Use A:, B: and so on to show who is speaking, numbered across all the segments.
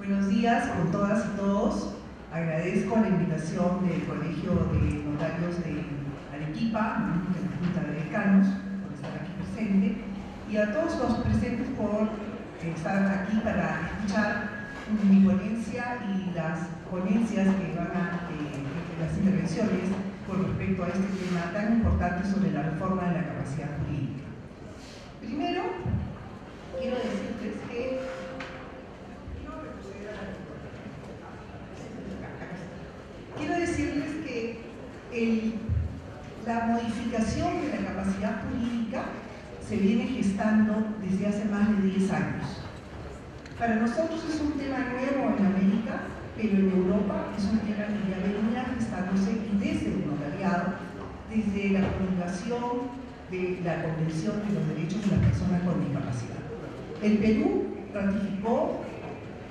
A: Buenos días con todas y todos. Agradezco la invitación del Colegio de Notarios de Arequipa, de la Junta de Decanos, por estar aquí presente, y a todos los presentes por estar aquí para escuchar mi ponencia y las ponencias que van a, las intervenciones con respecto a este tema tan importante sobre la reforma de la capacidad jurídica. Primero, quiero decirles que la modificación de la capacidad jurídica se viene gestando desde hace más de 10 años. Para nosotros es un tema nuevo en América, pero en Europa es un tema que ya venía gestándose desde el notariado, desde la promulgación de la Convención de los Derechos de las Personas con Discapacidad. El Perú ratificó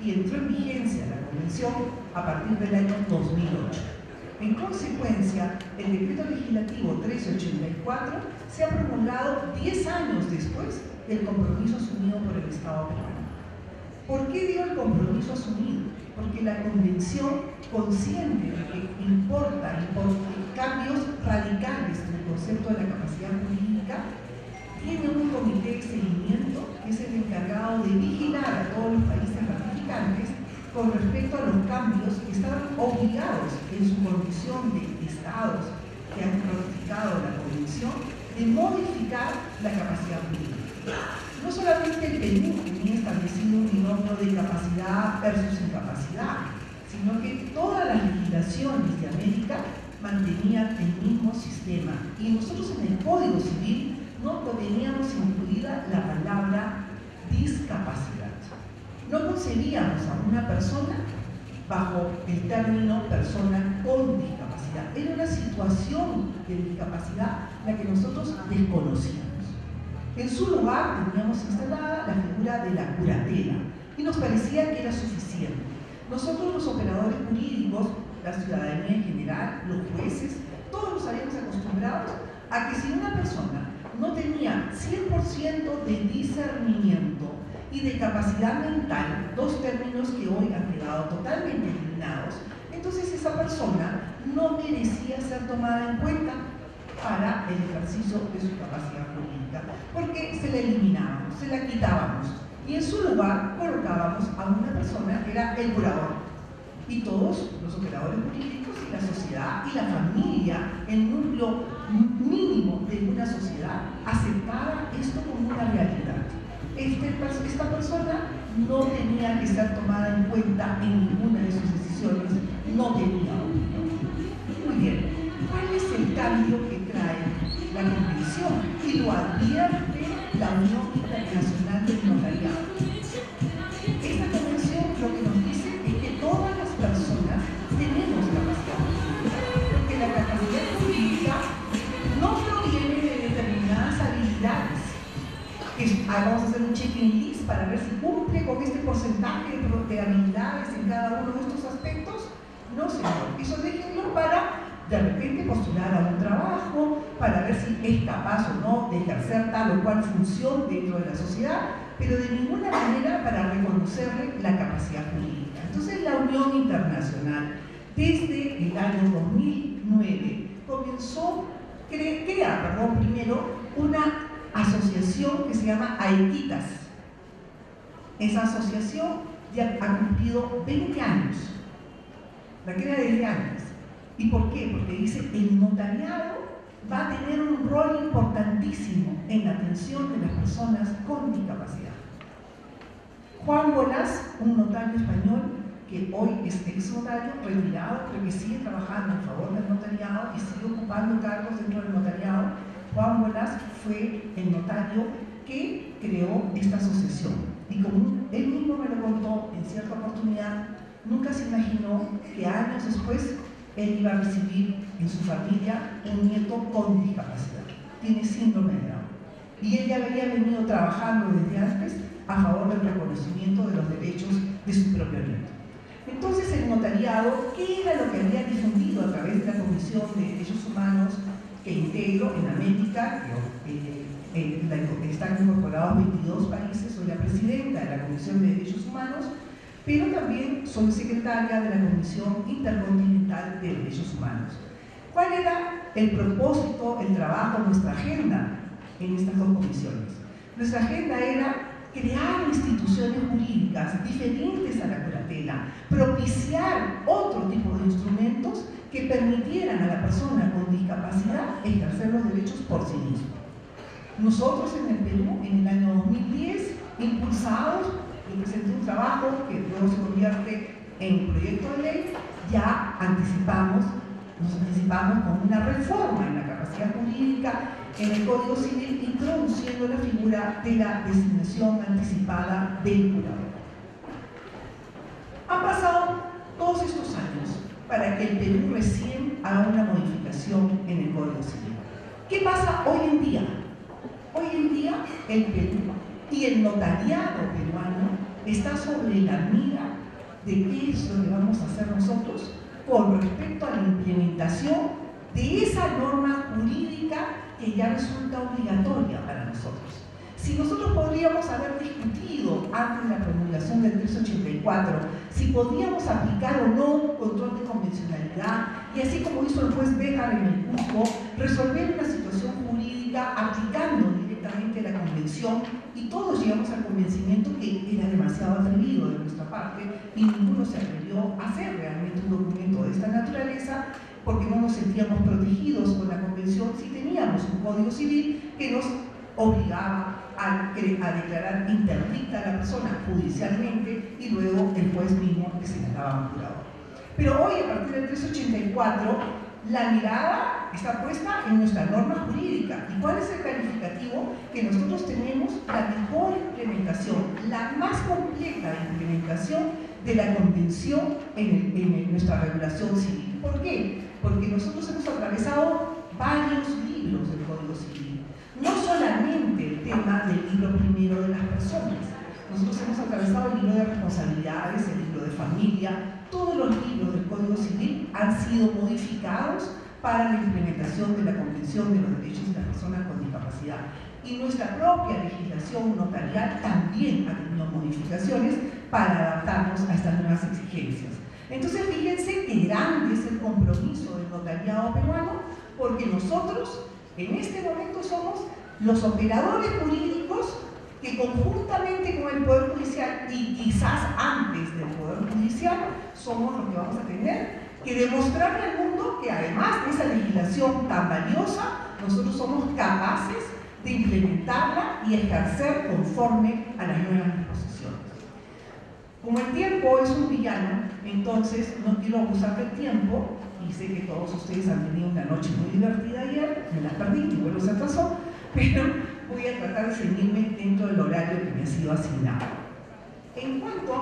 A: y entró en vigencia la Convención a partir del año 2008. En consecuencia, el Decreto Legislativo 1384 se ha promulgado 10 años después del compromiso asumido por el Estado peruano. ¿Por qué dio el compromiso asumido? Porque la Convención, consciente de que importa cambios radicales en el concepto de la capacidad jurídica, tiene un comité de seguimiento que es el encargado de vigilar a todos los países ratificantes con respecto a los cambios que están obligados en su condición de estados que han ratificado la Convención de modificar la capacidad jurídica. No solamente el Perú tenía establecido un binomio de capacidad versus incapacidad, sino que todas las legislaciones de América mantenían el mismo sistema. Y nosotros en el Código Civil no teníamos incluida la palabra discapacidad. No concebíamos a una persona bajo el término persona con discapacidad. Era una situación de discapacidad la que nosotros desconocíamos. En su lugar teníamos instalada la figura de la curatela y nos parecía que era suficiente. Nosotros los operadores jurídicos, la ciudadanía en general, los jueces, todos nos habíamos acostumbrado a que si una persona no tenía 100% de discernimiento y de capacidad mental, dos términos que hoy han quedado totalmente eliminados, entonces esa persona no merecía ser tomada en cuenta para el ejercicio de su capacidad jurídica, porque se la eliminábamos, se la quitábamos y en su lugar colocábamos a una persona que era el curador. Y todos los operadores jurídicos y la sociedad y la familia, el núcleo mínimo de una sociedad, aceptaba esto como una realidad. Esta persona no tenía que ser tomada en cuenta en ninguna de sus decisiones, no tenía opinión. Muy bien, ¿cuál es el cambio que trae la Convención? Y lo advierte la Unión Internacional del Notariado. Esta Convención lo que nos dice es que todas las personas tenemos capacidad jurídica, porque la capacidad jurídica no proviene de determinadas habilidades. Vamos a hacer un checking list para ver si cumple con este porcentaje de habilidades en cada uno de estos aspectos. No, señor, eso déjenlo para de repente postular a un trabajo, para ver si es capaz o no de ejercer tal o cual función dentro de la sociedad, pero de ninguna manera para reconocerle la capacidad jurídica. Entonces la Unión Internacional, desde el año 2009, comenzó, crea primero una asociación que se llama AEQUITAS. Esa asociación ya ha cumplido 20 años, la crea desde antes. ¿Y por qué? Porque dice el notariado va a tener un rol importantísimo en la atención de las personas con discapacidad. Juan Bolas, un notario español que hoy es ex notario, retirado, pero que sigue trabajando en favor del notariado y sigue ocupando cargos dentro del notariado. Juan Bolas fue el notario que creó esta asociación. Y como él mismo me lo contó en cierta oportunidad, nunca se imaginó que años después él iba a recibir en su familia un nieto con discapacidad. Tiene síndrome de Down. Y él ya había venido trabajando desde antes a favor del reconocimiento de los derechos de su propio nieto. Entonces el notariado, ¿qué era lo que había difundido a través de la Comisión de Derechos Humanos que integro en América? Están incorporados 22 países, soy la presidenta de la Comisión de Derechos Humanos. pero también soy secretaria de la Comisión Intercontinental de Derechos Humanos. ¿Cuál era el propósito, el trabajo, nuestra agenda en estas dos comisiones? Nuestra agenda era crear instituciones jurídicas diferentes a la curatela, propiciar otro tipo de instrumentos que permitieran a la persona con discapacidad ejercer los derechos por sí mismo. Nosotros en el Perú, en el año 2010, impulsados, yo presenté un trabajo que luego se convierte en proyecto de ley, ya nos anticipamos con una reforma en la capacidad jurídica en el Código Civil, introduciendo la figura de la designación anticipada del curador. Han pasado todos estos años para que el Perú recién haga una modificación en el Código Civil. ¿Qué pasa hoy en día? Hoy en día el Perú y el notariado peruano está sobre la mira de qué es lo que vamos a hacer nosotros con respecto a la implementación de esa norma jurídica que ya resulta obligatoria para nosotros. Si nosotros podríamos haber discutido antes de la promulgación del 384 si podíamos aplicar o no control de convencionalidad, y así como hizo el juez Béjar en el Cusco, resolver una situación jurídica aplicando directamente la convención, y todos llegamos al convencimiento que era demasiado atrevido de nuestra parte y ninguno se atrevió a hacer realmente un documento de esta naturaleza, porque no nos sentíamos protegidos con la convención si teníamos un código civil que nos obligaba a declarar interdicta a la persona judicialmente y luego el juez mismo que señalaba un jurador. Pero hoy, a partir del 384, la mirada está puesta en nuestra norma jurídica. ¿Y cuál es el calificativo? Que nosotros tenemos la mejor implementación, la más completa implementación de la convención en nuestra regulación civil. ¿Por qué? Porque nosotros hemos atravesado varios libros del Código Civil. No solamente el tema del libro primero de las personas. Nosotros hemos atravesado el libro de responsabilidades, el libro de familia. Todos los libros del Código Civil han sido modificados para la implementación de la Convención de los Derechos de las Personas con Discapacidad. Y nuestra propia legislación notarial también ha tenido modificaciones para adaptarnos a estas nuevas exigencias. Entonces, fíjense qué grande es el compromiso del notariado peruano, porque nosotros en este momento somos los operadores jurídicos que conjuntamente con el Poder Judicial y quizás antes del Poder Judicial somos los que vamos a tener que demostrarle al mundo que además de esa legislación tan valiosa, nosotros somos capaces de implementarla y ejercer conforme a las nuevas disposiciones. Como el tiempo es un villano, entonces no quiero abusar del tiempo, y sé que todos ustedes han tenido una noche muy divertida ayer, me la perdí, mi vuelo se atrasó, pero voy a tratar de seguirme dentro del horario que me ha sido asignado. En cuanto a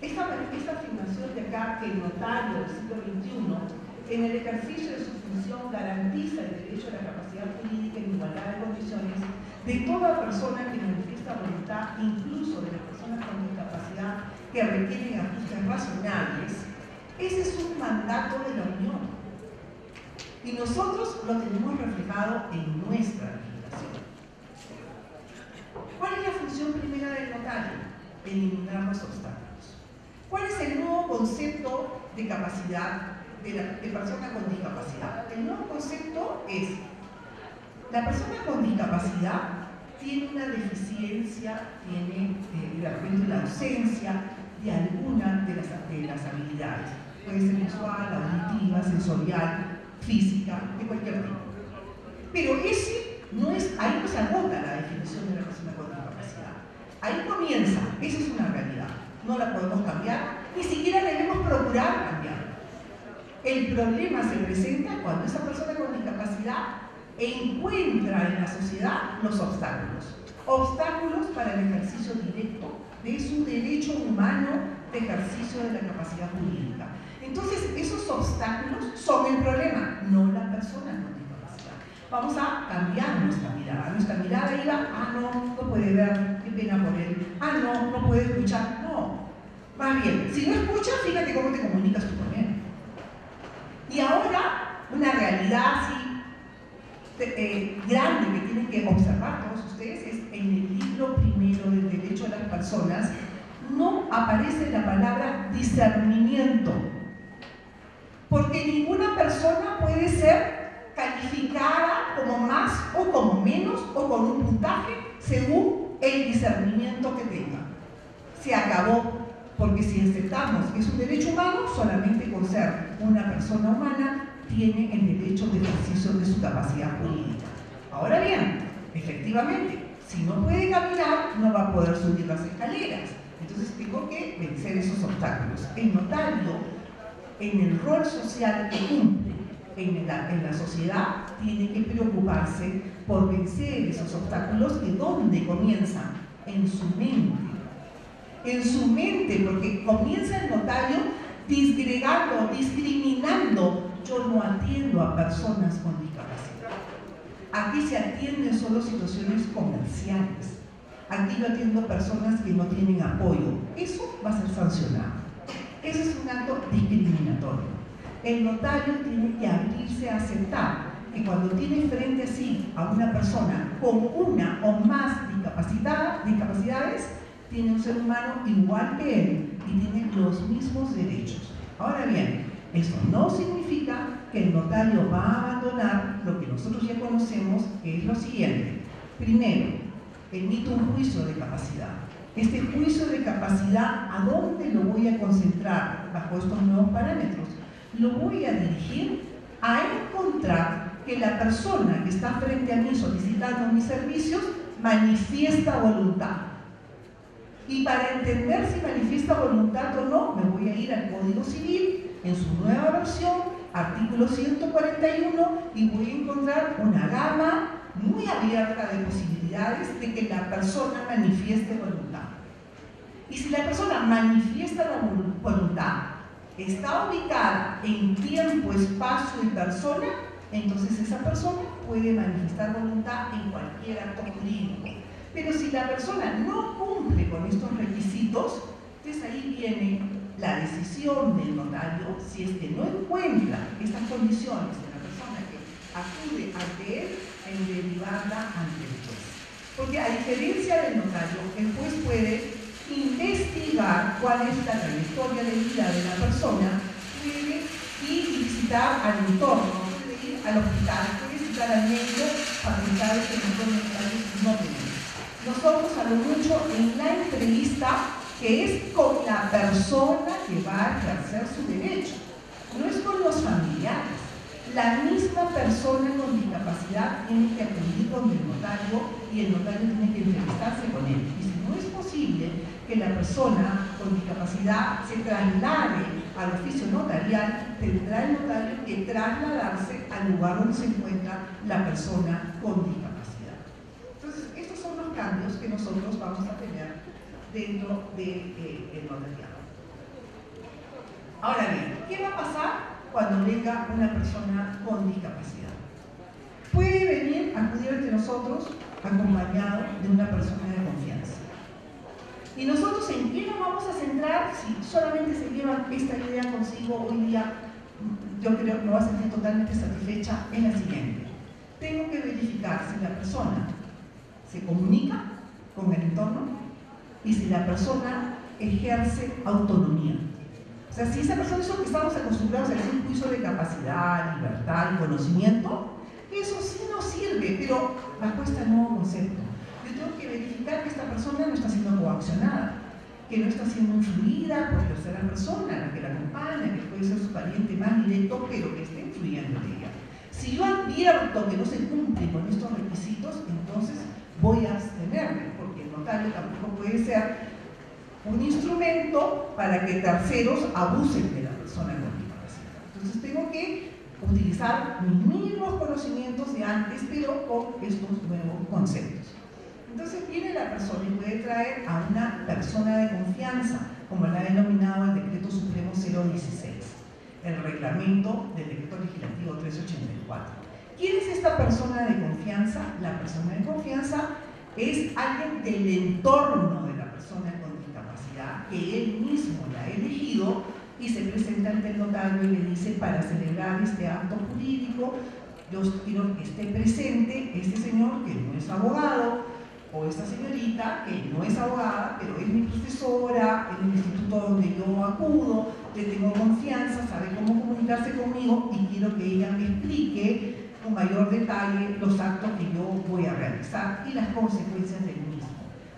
A: esta afirmación de acá, que el notario del siglo XXI, en el ejercicio de su función, garantiza el derecho a la capacidad jurídica en igualdad de condiciones de toda persona que manifiesta voluntad, incluso de las personas con discapacidad que requieren ajustes razonables. Ese es un mandato de la Unión y nosotros lo tenemos reflejado en nuestra legislación. ¿Cuál es la función primera del notario? Eliminar los obstáculos. ¿Cuál es el nuevo concepto de capacidad de persona con discapacidad? El nuevo concepto es: la persona con discapacidad tiene una deficiencia, tiene de repente la ausencia de alguna de las habilidades. Puede ser visual, auditiva, sensorial, física, de cualquier tipo. Pero ahí no se agota la definición de la persona con discapacidad. Ahí comienza, esa es una realidad. No la podemos cambiar, ni siquiera debemos procurar cambiarla. El problema se presenta cuando esa persona con discapacidad encuentra en la sociedad los obstáculos. Obstáculos para el ejercicio directo de su derecho humano de ejercicio de la capacidad jurídica. Entonces, esos obstáculos son el problema, no la persona con discapacidad. Vamos a cambiar nuestra mirada. Nuestra mirada iba: no puede ver, qué pena por él. No puede escuchar. No. Más bien, si no escuchas, fíjate cómo te comunicas tú con él. Y ahora, una realidad así grande que tienen que observar todos ustedes es: en el libro primero del derecho a las personas no aparece la palabra discernimiento, porque ninguna persona puede ser calificada como más o como menos o con un puntaje según el discernimiento que tenga. Se acabó, porque si aceptamos que es un derecho humano, solamente con ser una persona humana tiene el derecho de ejercicio de su capacidad jurídica. Ahora bien, efectivamente, si no puede caminar, no va a poder subir las escaleras. Entonces tengo que vencer esos obstáculos. El notario, en el rol social que cumple en la sociedad, tiene que preocuparse por vencer esos obstáculos, que ¿dónde comienzan? En su mente. En su mente, porque comienza el notario disgregando, discriminando. Yo no atiendo a personas con discapacidad. Aquí se atienden solo situaciones comerciales. Aquí yo atiendo personas que no tienen apoyo. Eso va a ser sancionado. Ese es un acto discriminatorio. El notario tiene que abrirse a aceptar que cuando tiene frente a sí a una persona con una o más discapacidades, tiene un ser humano igual que él y tiene los mismos derechos. Ahora bien, eso no significa que el notario va a abandonar lo que nosotros ya conocemos, que es lo siguiente. Primero, emito un juicio de capacidad. Este juicio de capacidad, ¿a dónde lo voy a concentrar bajo estos nuevos parámetros? Lo voy a dirigir a encontrar que la persona que está frente a mí solicitando mis servicios manifiesta voluntad. Y para entender si manifiesta voluntad o no, me voy a ir al Código Civil, en su nueva versión, artículo 141, y voy a encontrar una gama muy abierta de posibilidades de que la persona manifieste voluntad. Y si la persona manifiesta la voluntad, está ubicada en tiempo, espacio y persona, entonces esa persona puede manifestar voluntad en cualquier acto jurídico. Pero si la persona no cumple con estos requisitos, entonces ahí viene la decisión del notario, si es que no encuentra estas condiciones de la persona que acude ante él, en derivarla ante el juez. Porque a diferencia del notario, el juez puede investigar cuál es la trayectoria de vida de la persona, puede ir y visitar al entorno, puede ir al hospital, puede visitar al médico, facultades que nosotros no tenemos. Nosotros a lo mucho en la entrevista, que es con la persona que va a ejercer su derecho, no es con los familiares. La misma persona con discapacidad tiene que acudir con el notario y el notario tiene que entrevistarse con él. Y si no es posible que la persona con discapacidad se traslade al oficio notarial, tendrá el notario que trasladarse al lugar donde se encuentra la persona con discapacidad. Entonces, estos son los cambios que nosotros vamos a tener dentro del notariado. Ahora bien, ¿qué va a pasar cuando venga una persona con discapacidad? Puede venir, acudir ante nosotros acompañado de una persona de confianza. ¿Y nosotros en qué nos vamos a centrar? Si solamente se llevan esta idea consigo hoy día, yo creo que me va a sentir totalmente satisfecha, es la siguiente. Tengo que verificar si la persona se comunica con el entorno y si la persona ejerce autonomía. O sea, si esa persona es lo que estamos acostumbrados a hacer un juicio de capacidad, libertad y conocimiento, eso sí nos sirve, pero bajo este nuevo concepto. Yo tengo que verificar que esta persona no está siendo coaccionada, que no está siendo influida por tercera persona, la que la acompaña, que puede ser su pariente más directo, pero que esté influyendo en ella. Si yo advierto que no se cumple con estos requisitos, entonces voy a abstenerme, porque el notario tampoco puede ser un instrumento para que terceros abusen de la persona con discapacidad. Entonces tengo que utilizar mis mínimos conocimientos de antes, pero con estos nuevos conceptos. Entonces viene la persona y puede traer a una persona de confianza, como la ha denominado el Decreto Supremo 016, el reglamento del Decreto Legislativo 384. ¿Quién es esta persona de confianza? La persona de confianza es alguien del entorno de la persona con discapacidad, que él mismo la ha elegido y se presenta ante el notario y le dice: para celebrar este acto jurídico, yo quiero que esté presente este señor, que no es abogado, o esta señorita, que no es abogada, pero es mi profesora en el instituto donde yo acudo, le tengo confianza, sabe cómo comunicarse conmigo y quiero que ella me explique con mayor detalle los actos que yo voy a realizar y las consecuencias del mismo.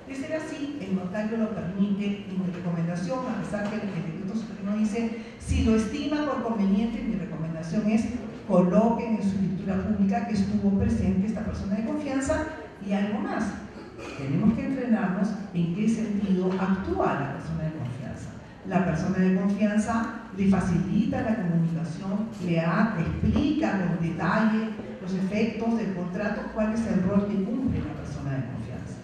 A: De ser así, el notario lo permite y mi recomendación, a pesar que el decreto supremo dice, si lo estima por conveniente, mi recomendación es coloquen en su escritura pública que estuvo presente esta persona de confianza y algo más. Tenemos que entrenarnos en qué sentido actúa la persona de confianza. La persona de confianza le facilita la comunicación, le explica con detalle los efectos del contrato, cuál es el rol que cumple la persona de confianza.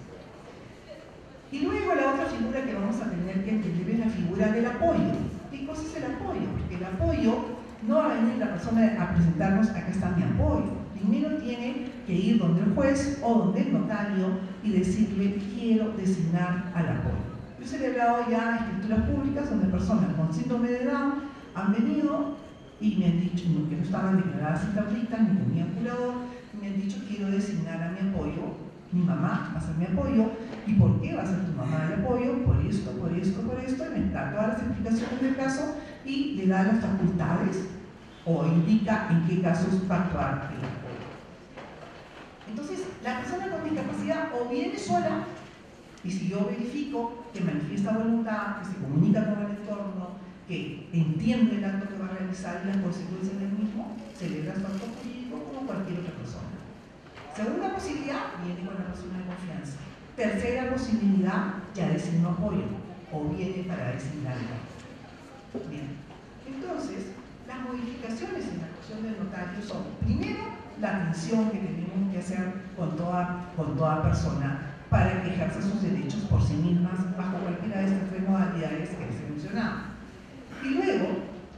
A: Y luego la otra figura que vamos a tener que entender es la figura del apoyo. ¿Qué cosa es el apoyo? Porque el apoyo no va a venir la persona a presentarnos, acá está mi apoyo. Primero tiene que ir donde el juez o donde el notario y decirle, quiero designar al apoyo. Yo he celebrado ya escrituras públicas donde personas con síndrome de Down han venido y me han dicho que no estaban declaradas interdictas ni tenían curador, y me han dicho, quiero designar a mi apoyo, mi mamá va a ser mi apoyo. ¿Y por qué va a ser tu mamá el apoyo? Por esto, por esto, por esto, y me da todas las explicaciones del caso y le da las facultades o indica en qué casos va a actuar el apoyo. Entonces, la persona con discapacidad o viene sola, y si yo verifico que manifiesta voluntad, que se comunica con el entorno, que entiende el acto que va a realizar y las consecuencias del mismo, celebra su acto jurídico como cualquier otra persona. Segunda posibilidad, viene con la persona de confianza. Tercera posibilidad, ya designo apoyo, o viene para designarlo. Bien, entonces, las modificaciones en la actuación del notario son, primero, la atención que tenemos que hacer con toda persona para que ejerza sus derechos por sí mismas bajo cualquiera de estas tres modalidades que les he mencionado. Y luego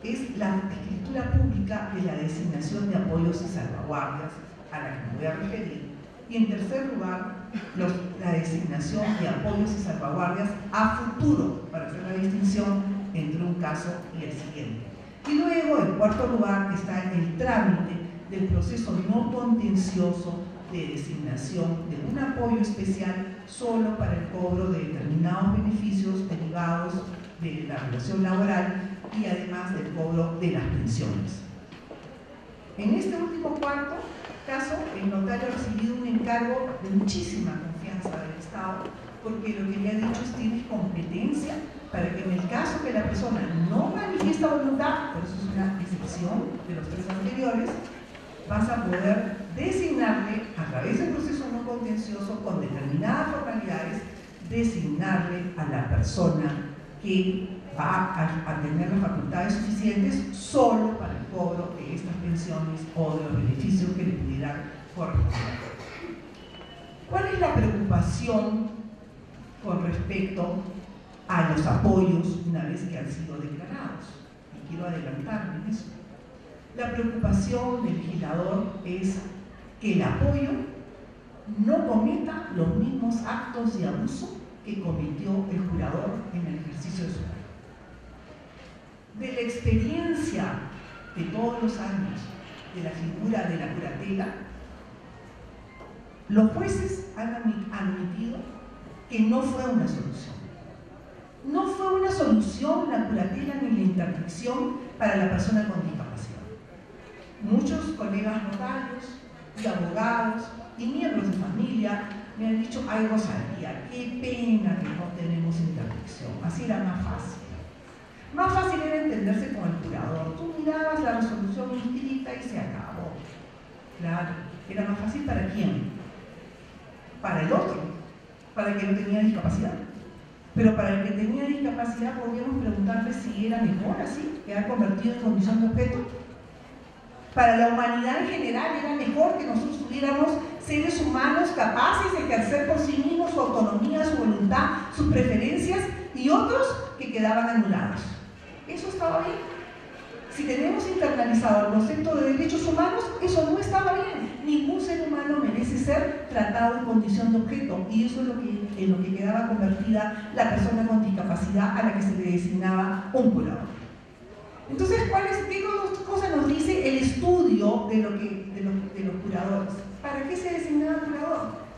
A: es la escritura pública de la designación de apoyos y salvaguardias a la que me voy a referir. Y en tercer lugar, la designación de apoyos y salvaguardias a futuro para hacer la distinción entre un caso y el siguiente. Y luego, en cuarto lugar, está en el trámite del proceso no contencioso de designación de un apoyo especial solo para el cobro de determinados beneficios derivados de la relación laboral y además del cobro de las pensiones. En este último cuarto caso, el notario ha recibido un encargo de muchísima confianza del Estado, porque lo que le ha dicho es tienes competencia para que en el caso que la persona no manifiesta voluntad, por eso es una excepción de los tres anteriores, vas a poder designarle a través del proceso no contencioso con determinadas formalidades, designarle a la persona que va a tener las facultades suficientes solo para el cobro de estas pensiones o de los beneficios que le pudieran corresponder. ¿Cuál es la preocupación con respecto a los apoyos una vez que han sido declarados? Y quiero adelantarme en eso. La preocupación del legislador es que el apoyo no cometa los mismos actos de abuso que cometió el jurador en el ejercicio de su cargo. De la experiencia de todos los años de la figura de la curatela, los jueces han admitido que no fue una solución. No fue una solución la curatela ni la interdicción para la persona con discapacidad. Muchos colegas notarios y abogados y miembros de familia me han dicho, ay Rosalía, qué pena que no tenemos interdicción, así era más fácil. Más fácil era entenderse con el curador. Tú mirabas la resolución inscrita y se acabó. Claro, era más fácil ¿para quién? Para el otro, para el que no tenía discapacidad. Pero para el que tenía discapacidad podríamos preguntarle si era mejor así, quedar convertido en condición de objeto. Para la humanidad en general era mejor que nosotros tuviéramos seres humanos capaces de ejercer por sí mismos su autonomía, su voluntad, sus preferencias y otros que quedaban anulados. ¿Eso estaba bien? Si tenemos internalizado el concepto de derechos humanos, eso no estaba bien. Ningún ser humano merece ser tratado en condición de objeto, y eso es en lo que quedaba convertida la persona con discapacidad a la que se le designaba un curador. Entonces, ¿qué cosa nos dice el estudio de los curadores? ¿Para qué se designaba curador?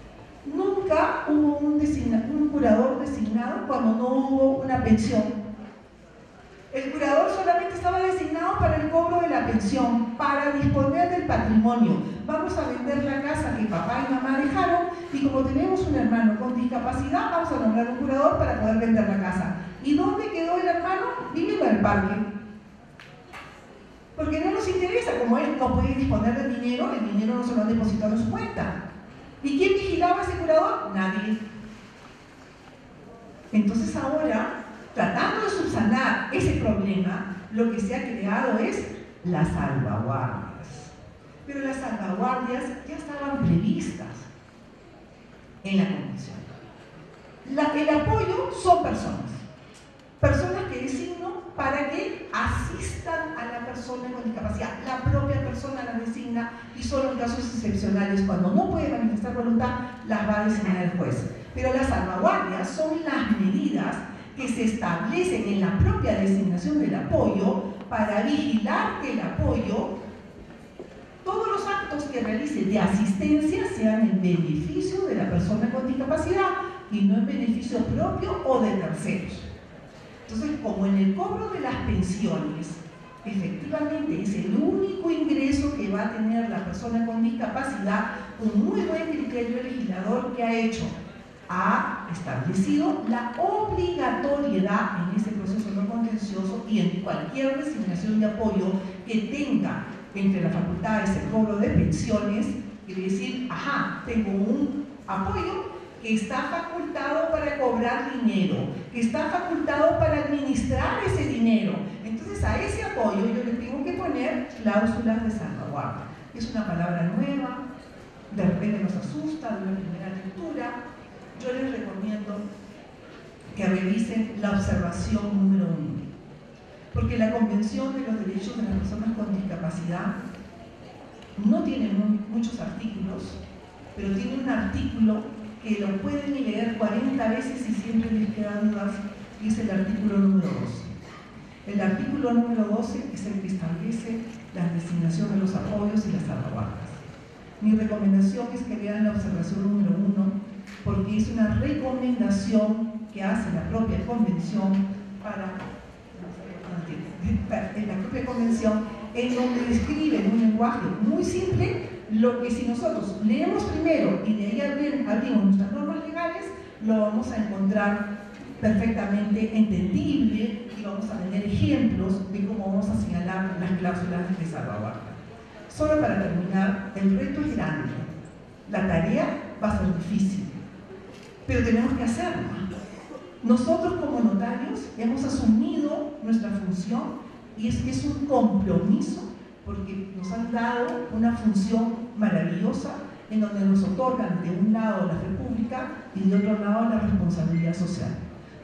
A: Nunca nunca hubo un curador designado cuando no hubo una pensión. El curador solamente estaba designado para el cobro de la pensión, para disponer del patrimonio. Vamos a vender la casa que papá y mamá dejaron y como tenemos un hermano con discapacidad, vamos a nombrar un curador para poder vender la casa. ¿Y dónde quedó el hermano? Viviendo en el parque. Porque no nos interesa, como él no puede disponer del dinero, el dinero no se lo han depositado en su cuenta. ¿Y quién vigilaba a ese curador? Nadie. Entonces ahora, tratando de subsanar ese problema, lo que se ha creado es las salvaguardias. Pero las salvaguardias ya estaban previstas en la Convención. El apoyo son personas que designo para que asistan a la persona con discapacidad. La propia persona la designa y solo en casos excepcionales, cuando no puede manifestar voluntad, las va a designar el juez. Pero las salvaguardias son las medidas que se establecen en la propia designación del apoyo para vigilar que el apoyo, todos los actos que realice de asistencia sean en beneficio de la persona con discapacidad y no en beneficio propio o de terceros. Entonces, como en el cobro de las pensiones, efectivamente es el único ingreso que va a tener la persona con discapacidad, un muy buen criterio legislador que ha hecho, ha establecido la obligatoriedad en ese proceso no contencioso y en cualquier designación de apoyo que tenga entre las facultades el cobro de pensiones, quiere decir, ajá, tengo un apoyo que está facultado para cobrar dinero, que está facultado para administrar ese dinero. Entonces a ese apoyo yo le tengo que poner cláusulas de salvaguardia. Es una palabra nueva, de repente nos asusta de una primera lectura. Yo les recomiendo que revisen la observación número 1, porque la Convención de los Derechos de las Personas con Discapacidad no tiene muchos artículos, pero tiene un artículo que lo pueden leer 40 veces y siempre les quedan dudas, y es el artículo número 12. El artículo número 12 es el que establece la designación de los apoyos y las salvaguardas. Mi recomendación es que lean la observación número 1, porque es una recomendación que hace la propia Convención en la propia Convención, en donde describe en un lenguaje muy simple lo que si nosotros leemos primero y de ahí abrimos nuestras normas legales, lo vamos a encontrar perfectamente entendible y vamos a tener ejemplos de cómo vamos a señalar las cláusulas de salvaguardia. Solo para terminar, el reto es grande, la tarea va a ser difícil, pero tenemos que hacerlo. Nosotros como notarios hemos asumido nuestra función y es un compromiso porque nos han dado una función maravillosa en donde nos otorgan de un lado la fe pública y de otro lado la responsabilidad social.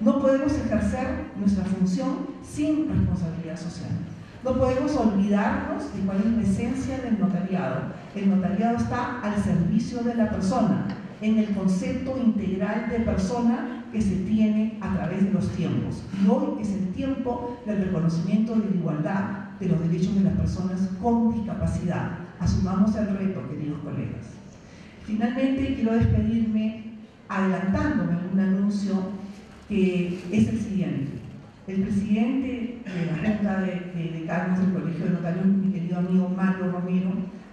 A: No podemos ejercer nuestra función sin responsabilidad social. No podemos olvidarnos de cuál es la esencia del notariado. El notariado está al servicio de la persona, en el concepto integral de persona que se tiene a través de los tiempos. Y hoy es el tiempo del reconocimiento de la igualdad de los derechos de las personas con discapacidad. Asumamos el reto, queridos colegas. Finalmente, quiero despedirme adelantándome a un anuncio que es el siguiente. El presidente de la Junta de Decanos del Colegio de Notarios, mi querido amigo Mario Romero,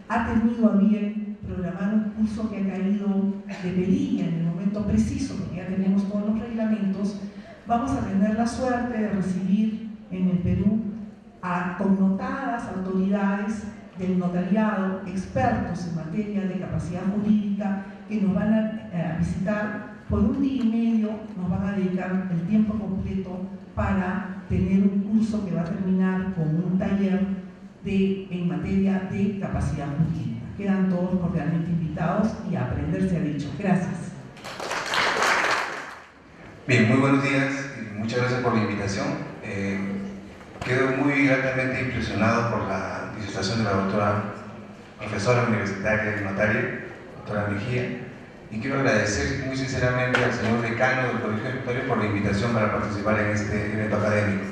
A: ha tenido a bien programar un curso que ha caído de perilla en el momento preciso, porque ya tenemos todos los reglamentos. Vamos a tener la suerte de recibir en el Perú a connotadas autoridades del notariado, expertos en materia de capacidad jurídica, que nos van a visitar por un día y medio, nos van a dedicar el tiempo completo para tener un curso que va a terminar con un taller en materia de capacidad jurídica. Quedan todos cordialmente invitados y a aprender se ha dicho. Gracias.
B: Bien, muy buenos días y muchas gracias por la invitación. Quedo muy gratamente impresionado por la disertación de la doctora profesora universitaria de notaria, doctora Mejía, y quiero agradecer muy sinceramente al señor decano del Colegio de Notarios por la invitación para participar en este evento académico.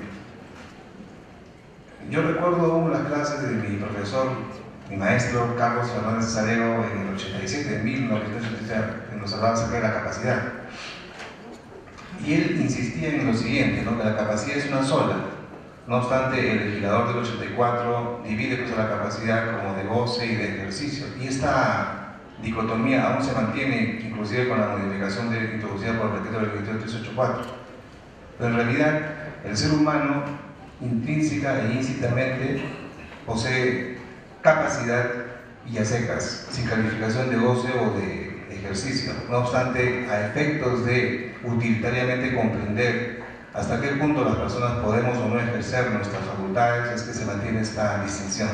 B: Yo recuerdo aún las clases de mi profesor, mi maestro Carlos Fernández Salero en el 87, en 1987, en los hablaba acerca de la capacidad. Y él insistía en lo siguiente, ¿no? Que la capacidad es una sola. No obstante, el legislador del 84 divide pues, la capacidad como de goce y de ejercicio. Y esta dicotomía aún se mantiene, inclusive con la modificación introducida por el decreto del 384. Pero en realidad, el ser humano, intrínseca e íncitamente, posee capacidad y a secas, sin calificación de goce o de ejercicio. No obstante, a efectos de utilitariamente comprender hasta qué punto las personas podemos o no ejercer nuestras facultades, es que se mantiene esta distinción.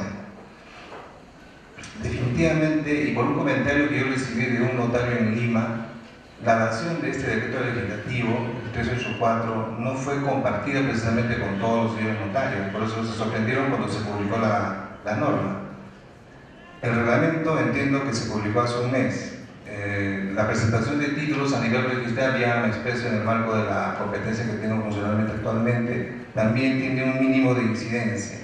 B: Definitivamente, y por un comentario que yo recibí de un notario en Lima, la dación de este decreto legislativo, el 384, no fue compartida precisamente con todos los señores notarios, por eso se sorprendieron cuando se publicó la norma. El reglamento entiendo que se publicó hace un mes. La presentación de títulos a nivel registral, ya me expreso en el marco de la competencia que tengo funcionalmente actualmente, también tiene un mínimo de incidencia.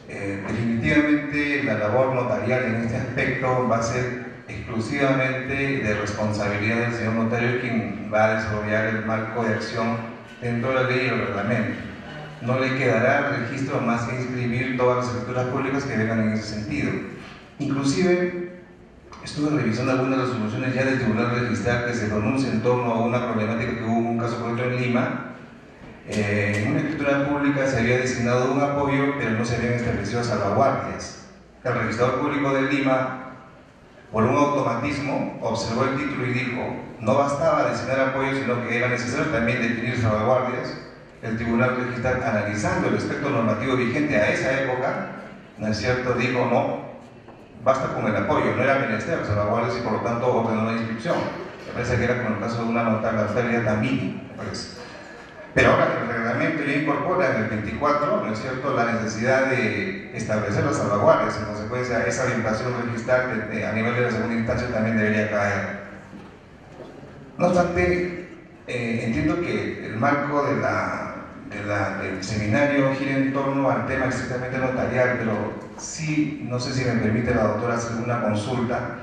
B: Definitivamente la labor notarial en este aspecto va a ser exclusivamente de responsabilidad del señor notario, quien va a desarrollar el marco de acción dentro de la ley y el reglamento. No le quedará registro más que inscribir todas las escrituras públicas que vengan en ese sentido. Inclusive, estuve revisando algunas resoluciones ya del Tribunal Registral que se pronuncia en torno a una problemática que hubo en un caso concreto en Lima. En una escritura pública se había designado un apoyo, pero no se habían establecido salvaguardias. El registrador público de Lima, por un automatismo, observó el título y dijo: no bastaba designar apoyo, sino que era necesario también definir salvaguardias. El Tribunal Registral, analizando el aspecto normativo vigente a esa época, ¿no es cierto?, dijo: no, basta con el apoyo, no era menester salvaguardias y por lo tanto ordenó la inscripción. Me parece que era como el caso de una notariedad Tambini, me parece. Pero ahora el reglamento ya incorpora en el 24, ¿no es cierto?, la necesidad de establecer las salvaguardias. En consecuencia, esa orientación registral a nivel de la segunda instancia también debería caer. No obstante, entiendo que el marco del seminario gira en torno al tema estrictamente notarial, pero sí, no sé si me permite la doctora hacer una consulta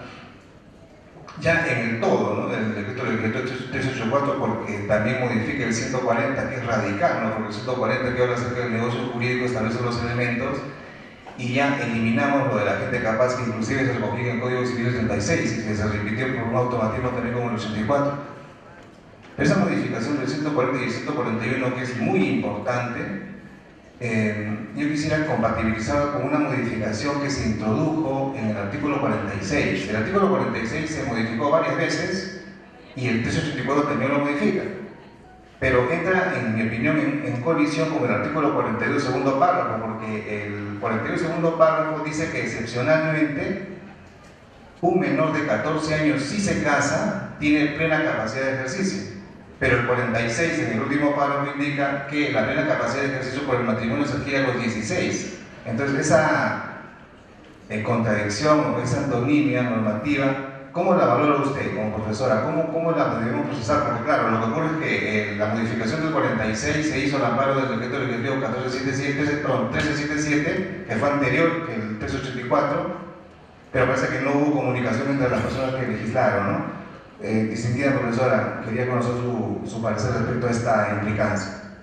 B: ya en el todo, ¿no?, del decreto 384, porque también modifica el 140, que es radical, ¿no?, porque el 140 que habla acerca del negocio jurídico establece los elementos, y ya eliminamos lo de la gente capaz, que inclusive se recogía en el Código Civil 36 y que se repitió por un automatismo también como el 84. Pero esa modificación del 140 y el 141, que es muy importante, yo quisiera compatibilizarla con una modificación que se introdujo en el artículo 46. El artículo 46 se modificó varias veces y el 384 también lo modifica, pero entra, en mi opinión, en colisión con el artículo 42 segundo párrafo, porque el 42 segundo párrafo dice que excepcionalmente un menor de 14 años, si se casa, tiene plena capacidad de ejercicio. Pero el 46, en el último párrafo, indica que la plena capacidad de ejercicio por el matrimonio se adquiere a los 16. Entonces, esa contradicción o esa antonimia normativa, ¿cómo la valora usted como profesora? ¿Cómo la debemos procesar? Porque claro, lo que ocurre es que la modificación del 46 se hizo al amparo del decreto legislativo 1377, que fue anterior que el 384, pero parece que no hubo comunicación entre las personas que legislaron, ¿no? Distinguida profesora, quería conocer su parecer respecto a esta implicancia.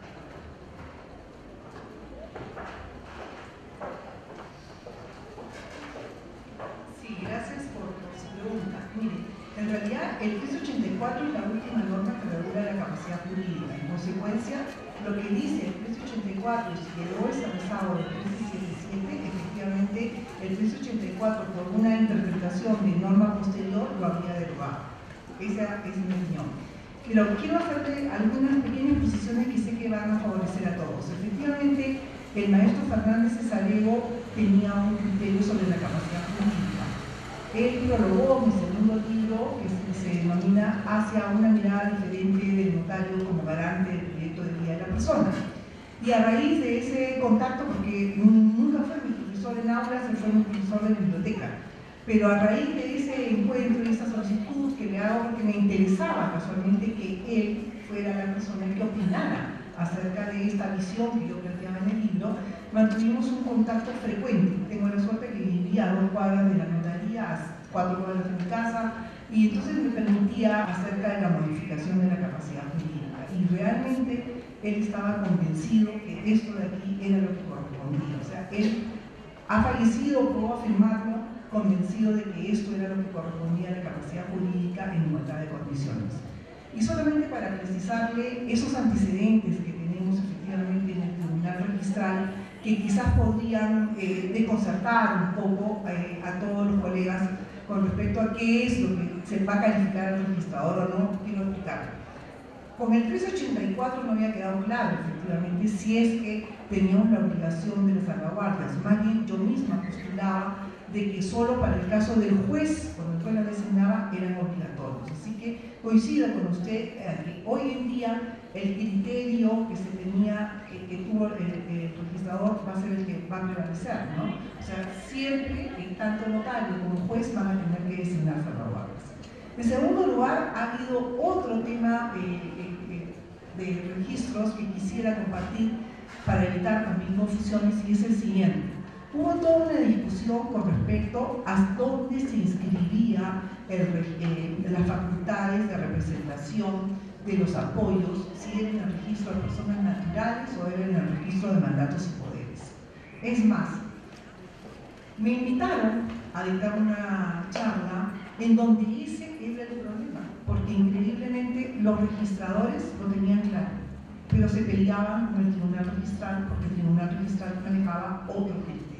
A: Sí, gracias por su pregunta. Mire, en realidad el 384 es la última norma que regula la capacidad jurídica. En consecuencia, lo que dice el 384 si quedó establecido el 1377, efectivamente el 384 por una interpretación de norma posterior lo habría derogado. Esa es mi opinión. Pero quiero hacerle algunas pequeñas precisiones que sé que van a favorecer a todos. Efectivamente, el maestro Fernández Cesarego tenía un criterio sobre la capacidad jurídica. Él prologó mi segundo libro, que se denomina Hacia una mirada diferente del notario como garante del proyecto de vida de la persona. Y a raíz de ese contacto, porque nunca fue mi profesor en aulas, él fue mi profesor de biblioteca, pero a raíz de ese encuentro y esa solicitud que le hago, porque me interesaba casualmente que él fuera la persona que opinara acerca de esta visión que yo planteaba en el libro, mantuvimos un contacto frecuente. Tengo la suerte que vivía a 2 cuadras de la notaría, a 4 cuadras de mi casa, Y entonces me preguntía acerca de la modificación de la capacidad jurídica. Y realmente él estaba convencido que esto de aquí era lo que correspondía. O sea, él ha fallecido, puedo afirmarlo, convencido de que esto era lo que correspondía a la capacidad jurídica en igualdad de condiciones. Y solamente para precisarle esos antecedentes que tenemos efectivamente en el Tribunal Registral, que quizás podrían desconcertar un poco a todos los colegas con respecto a qué es lo que se va a calificar al registrador o no, quiero explicar. Con el 384 no había quedado claro, efectivamente, si es que teníamos la obligación de las salvaguardias. Más bien, yo misma postulaba de que solo para el caso del juez, cuando el juez la designaba, eran obligatorios. Así que coincido con usted que hoy en día el criterio que se tenía, que tuvo el registrador, va a ser el que va a prevalecer, ¿no? O sea, siempre, tanto notario como juez van a tener que designar salvaguardias. En segundo lugar, ha habido otro tema de registros que quisiera compartir para evitar también confusiones, y es el siguiente. Hubo toda una discusión con respecto a dónde se inscribiría las facultades de representación de los apoyos, si era en el registro de personas naturales o era en el registro de mandatos y poderes. Es más, me invitaron a dictar una charla en donde ese era el problema, porque increíblemente los registradores lo tenían claro, pero se peleaban con el Tribunal Registral porque el Tribunal Registral manejaba otro criterio.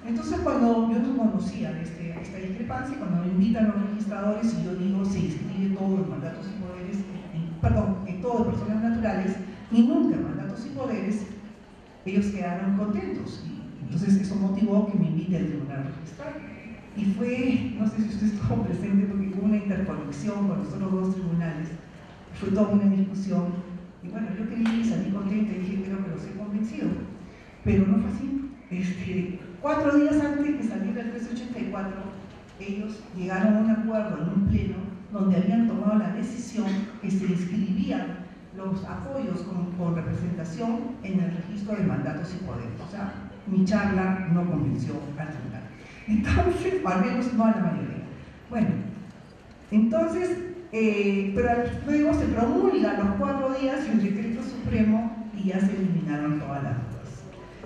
A: Entonces, cuando yo no conocía esta discrepancia, cuando me invitan los registradores y yo digo se inscribe todo en mandatos y poderes, en todo de personas naturales y nunca en mandatos y poderes, ellos quedaron contentos. Entonces eso motivó que me invite al Tribunal Registral. Y fue, no sé si usted estuvo presente, porque hubo una interconexión con los otros dos tribunales. Fue toda una discusión. Y bueno, yo quería salir contenta y dije, creo que los he convencido. Pero no fue así. 4 días antes de que saliera el 384, ellos llegaron a un acuerdo en un pleno donde habían tomado la decisión que se inscribían los apoyos con representación en el registro de mandatos y poderes. O sea, mi charla no convenció al tribunal. Entonces, al menos no a la mayoría. Bueno, entonces, pero luego se promulga los 4 días el decreto supremo y ya se eliminaron todas las dudas.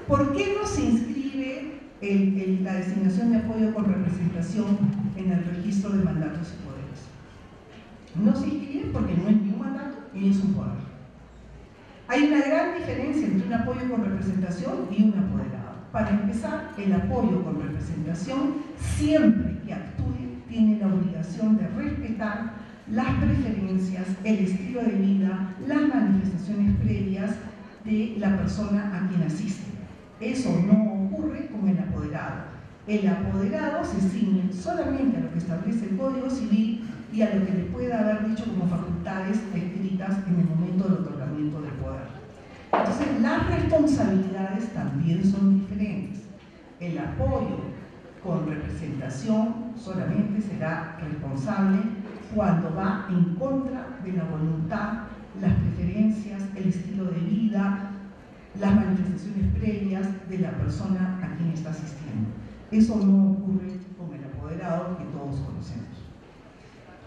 A: ¿Por qué no se inscribe la designación de apoyo con representación en el registro de mandatos y poderes? No se inscribe porque no es ni un mandato ni es un poder. Hay una gran diferencia entre un apoyo con representación y un apoderado. Para empezar, el apoyo con representación, siempre que actúe, tiene la obligación de respetar las preferencias, el estilo de vida, las manifestaciones previas de la persona a quien asiste. Eso no ocurre con el apoderado. El apoderado se ciñe solamente a lo que establece el Código Civil y a lo que le pueda haber dicho como facultades escritas en el momento del otorgamiento del poder. Entonces, las responsabilidades también son diferentes. El apoyo con representación solamente será responsable cuando va en contra de la voluntad, las preferencias, el estilo de vida, las manifestaciones previas de la persona a quien está asistiendo. Eso no ocurre con el apoderado que todos conocemos.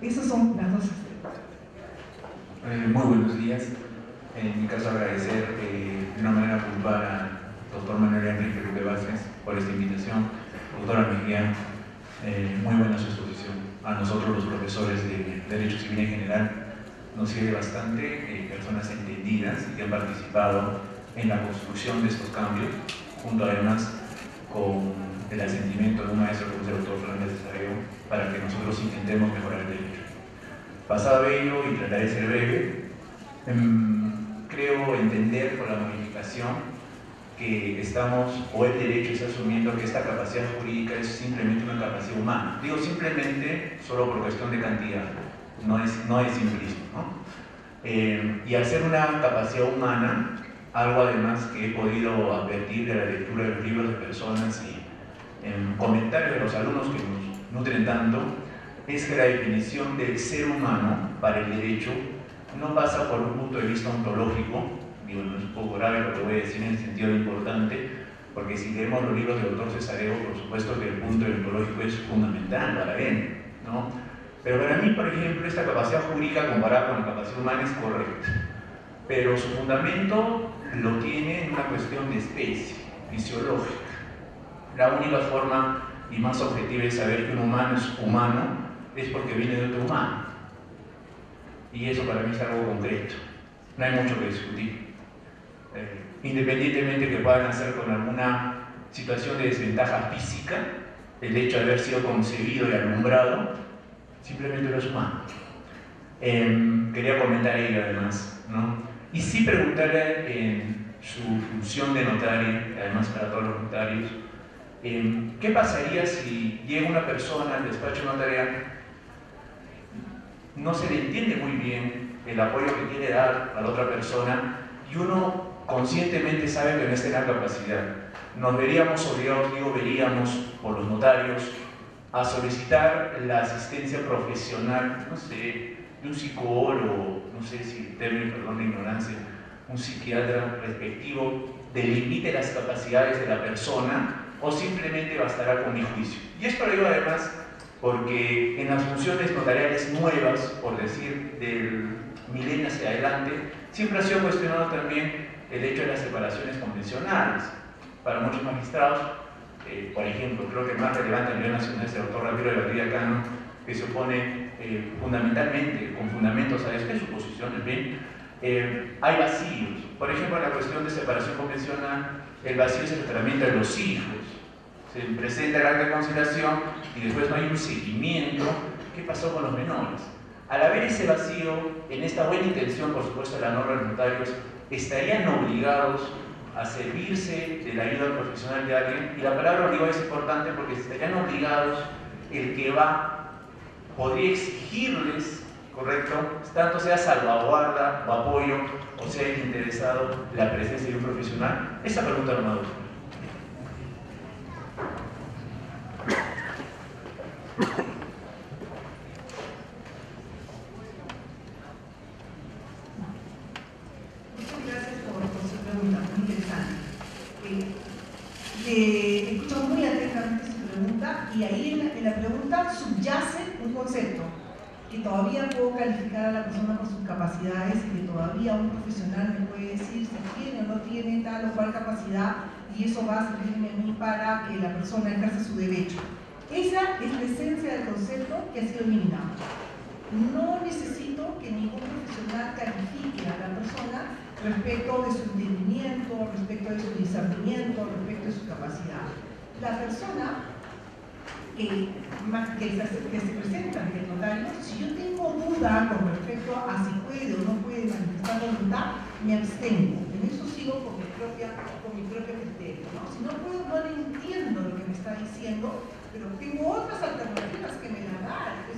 A: Esas son las dos aspectos.
C: Muy buenos días. En mi caso, agradecer de una manera puntual al doctor Manuel Enrique Luque Vázquez por esta invitación. Doctora Mejía, muy buena su exposición. A nosotros, los profesores de Derecho Civil en general, nos sirve bastante, personas entendidas y que han participado en la construcción de estos cambios, junto además con el asentimiento de un maestro como el doctor Fernández de Sareo, para que nosotros intentemos mejorar el derecho. Pasado ello, y trataré de ser breve, creo entender por la modificación que estamos, o el derecho está asumiendo que esta capacidad jurídica es simplemente una capacidad humana. Digo simplemente solo por cuestión de cantidad, no es simplismo, ¿no? Y al ser una capacidad humana, algo además que he podido advertir de la lectura de los libros de personas y en comentarios de los alumnos que nos nutren tanto, es que la definición del ser humano para el derecho no pasa por un punto de vista ontológico. Digo, no es un poco grave lo que voy a decir en el sentido importante, porque si leemos los libros del doctor Cesareo, por supuesto que el punto ontológico es fundamental para él, ¿no? Pero para mí, por ejemplo, esta capacidad jurídica comparada con la capacidad humana es correcta. Pero su fundamento lo tiene en una cuestión de especie, fisiológica. La única forma y más objetiva de saber que un humano es humano es porque viene de otro humano. Y eso para mí es algo concreto. No hay mucho que discutir. Independientemente que puedan nacer con alguna situación de desventaja física, el hecho de haber sido concebido y alumbrado, simplemente no es humano. Quería comentar ello además, ¿no? Y sí preguntarle en su función de notario, además para todos los notarios, ¿qué pasaría si llega una persona al despacho notarial, no se le entiende muy bien el apoyo que quiere dar a la otra persona y uno conscientemente sabe que no está en la capacidad? Nos veríamos obligados, veríamos por los notarios, a solicitar la asistencia profesional, no sé, de un psicólogo, no sé si el término, perdón la ignorancia, un psiquiatra respectivo, delimite las capacidades de la persona o simplemente bastará con mi juicio. Y esto lo digo además porque en las funciones notariales nuevas, por decir, del milenio hacia adelante, siempre ha sido cuestionado también el hecho de las separaciones convencionales. Para muchos magistrados, por ejemplo, creo que el más relevante a nivel nacional es el doctor Ramiro de Valdivia Cano, que se opone fundamentalmente, con fundamentos a esto, en su posición, en fin, hay vacíos. Por ejemplo, en la cuestión de separación convencional, el vacío es el tratamiento de los hijos. Se presenta el acta de conciliación y después no hay un seguimiento. ¿Qué pasó con los menores? Al haber ese vacío, en esta buena intención, por supuesto, de la norma de los notarios, estarían obligados a servirse de la ayuda profesional de alguien, y la palabra obligado es importante porque estarían obligados, el que va podría exigirles, correcto, tanto sea salvaguarda o apoyo o sea el interesado, la presencia de un profesional. Esa pregunta no me gusta.
A: Le escucho muy atentamente su pregunta y ahí en la pregunta subyace un concepto que todavía puedo calificar a la persona por sus capacidades y que todavía un profesional me puede decir si tiene o no tiene tal o cual capacidad y eso va a servirme a mí para que la persona ejerza su derecho. Esa es la esencia del concepto que ha sido eliminado. No necesito que ningún profesional califique a la persona respecto de su entendimiento, respecto de su discernimiento, respecto de su capacidad. La persona que se presenta ante el notario, si yo tengo duda con respecto a si puede o no puede manifestar voluntad, me abstengo. En eso sigo con mi propio criterio, ¿no? Si no puedo, no le entiendo lo que me está diciendo, pero tengo otras alternativas que me las da el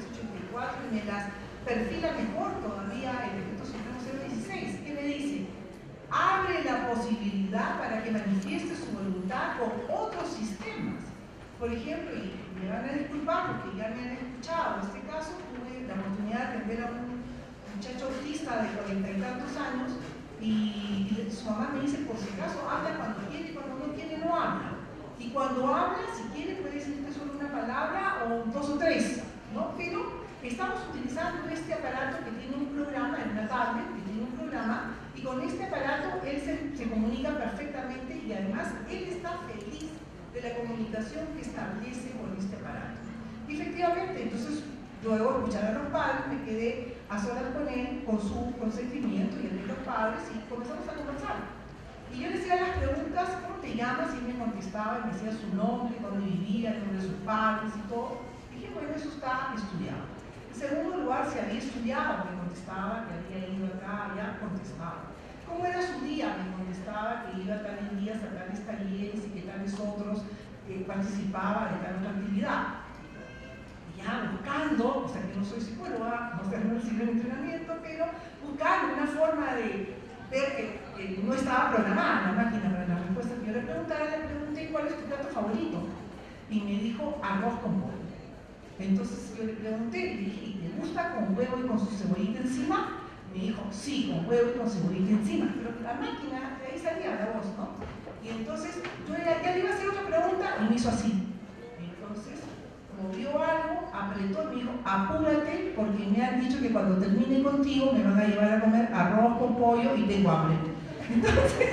A: 384 y me las perfila mejor todavía el decreto supremo 016. ¿Qué me dice? Abre la posibilidad para que manifieste su voluntad con otros sistemas. Por ejemplo, y me van a disculpar porque ya me han escuchado, en este caso tuve la oportunidad de atender a un muchacho autista de 40 y tantos años y su mamá me dice, por si acaso, habla cuando quiere y cuando no quiere no habla. Y cuando habla, si quiere, puede decirte solo una palabra o dos o tres, ¿no? Pero estamos utilizando este aparato que tiene un programa, en una tablet, que tiene un programa, y con este aparato él se comunica perfectamente y además él está feliz de la comunicación que establece con este aparato. Y efectivamente, entonces, luego de escuchar a los padres, me quedé a solas con él, con su consentimiento y el de los padres, y comenzamos a conversar. Y yo le hacía las preguntas, ¿cómo te llamas? Y él me contestaba, y me decía su nombre, dónde vivía, el nombre de sus padres y todo. Y dije, bueno, eso está estudiado. En segundo lugar, si había estudiado, me contestaba que había ido acá, allá, contestaba. ¿Cómo era su día? Me contestaba que iba tales días a tales talleres y que tales otros participaba de tal otra actividad. Y ya buscando, o sea que no soy psicóloga, no recibo el entrenamiento, pero buscando una forma de ver que no estaba programada la máquina para la respuesta que yo le preguntara, le pregunté ¿cuál es tu plato favorito? Y me dijo arroz con pollo. Entonces yo le pregunté, le dije, ¿y te gusta con huevo y con su cebollita encima? Me dijo, sí, con huevo y con cebollita encima. Pero la máquina, de ahí salía la voz, ¿no? Y entonces yo ya le iba a hacer otra pregunta y me hizo así. Entonces como vio algo, apretó y me dijo, apúrate porque me han dicho que cuando termine contigo me van a llevar a comer arroz con pollo y tengo hambre. Entonces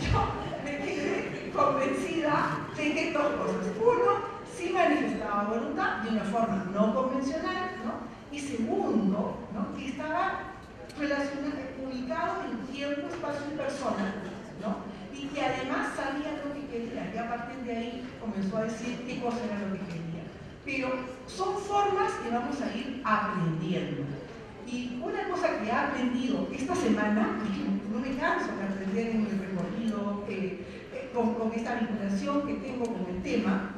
A: yo me quedé convencida de que dos cosas. Uno, sí manifestaba voluntad de una forma no convencional, ¿no? Y segundo, ¿no? Que estaba ubicado en tiempo, espacio y persona, ¿no? Y que además sabía lo que quería, y a partir de ahí comenzó a decir qué cosa era lo que quería. Pero son formas que vamos a ir aprendiendo. Y una cosa que he aprendido esta semana, y que no me canso de aprender en mi recorrido, con esta vinculación que tengo con el tema,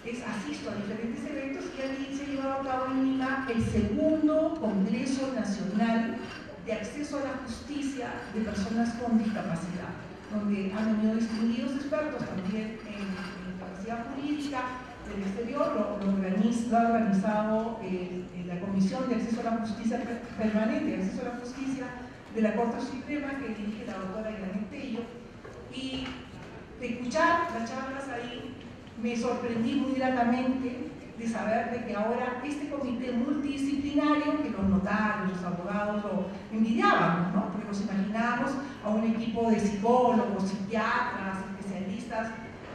A: es asisto a diferentes eventos y allí se ha llevado a cabo en Lima el segundo Congreso Nacional de Acceso a la Justicia de Personas con Discapacidad, donde han venido distinguidos expertos también en capacidad jurídica del exterior. Lo ha organizado la Comisión de Acceso a la Justicia Permanente, de Acceso a la Justicia de la Corte Suprema, que dirige la doctora Janet Tello. Y de escuchar las charlas ahí, me sorprendí muy gratamente de saber de que ahora este comité multidisciplinario, que los notarios, los abogados lo envidiábamos, ¿no? Porque nos imaginábamos a un equipo de psicólogos, psiquiatras, especialistas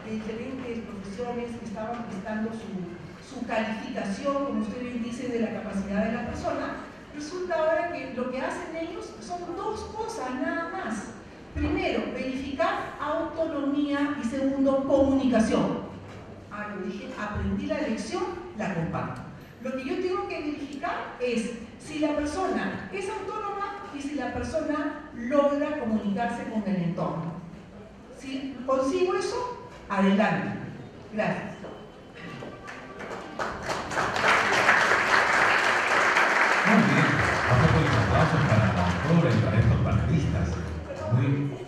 A: de diferentes profesiones que estaban prestando su calificación, como usted bien dice, de la capacidad de la persona. Resulta ahora que lo que hacen ellos son dos cosas nada más. Primero, verificar autonomía y segundo, comunicación. Lo dije, aprendí la lección, la comparto. Lo que yo tengo que verificar es si la persona es autónoma y si la persona logra comunicarse con el entorno. Si consigo eso, adelante. Gracias.
D: Muy bien, vamos a poner un aplauso para la autora y para estos panelistas. Muy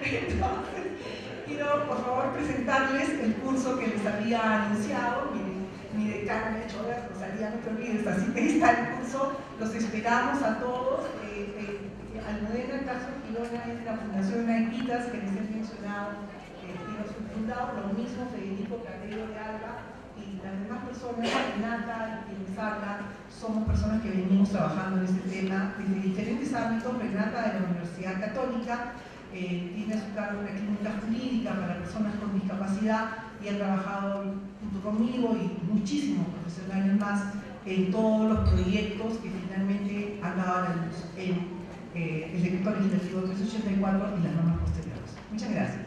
A: Entonces, quiero por favor presentarles el curso que les había anunciado. Mi decana me ha hecho ver, Rosalía, no te olvides, así que está el curso. Los esperamos a todos. Almudena Castro Quilona es de la Fundación Naiquitas, que les he mencionado, que tiene su fundado, lo mismo Federico Carrero de Alba, y las demás personas, Renata, quienes hablan, somos personas que venimos trabajando en este tema desde diferentes ámbitos. Renata de la Universidad Católica, tiene a su cargo una clínica jurídica para personas con discapacidad y ha trabajado junto conmigo y muchísimos profesionales más en todos los proyectos que finalmente han dado a la luz en el decreto legislativo 384 y las normas posteriores. Muchas gracias.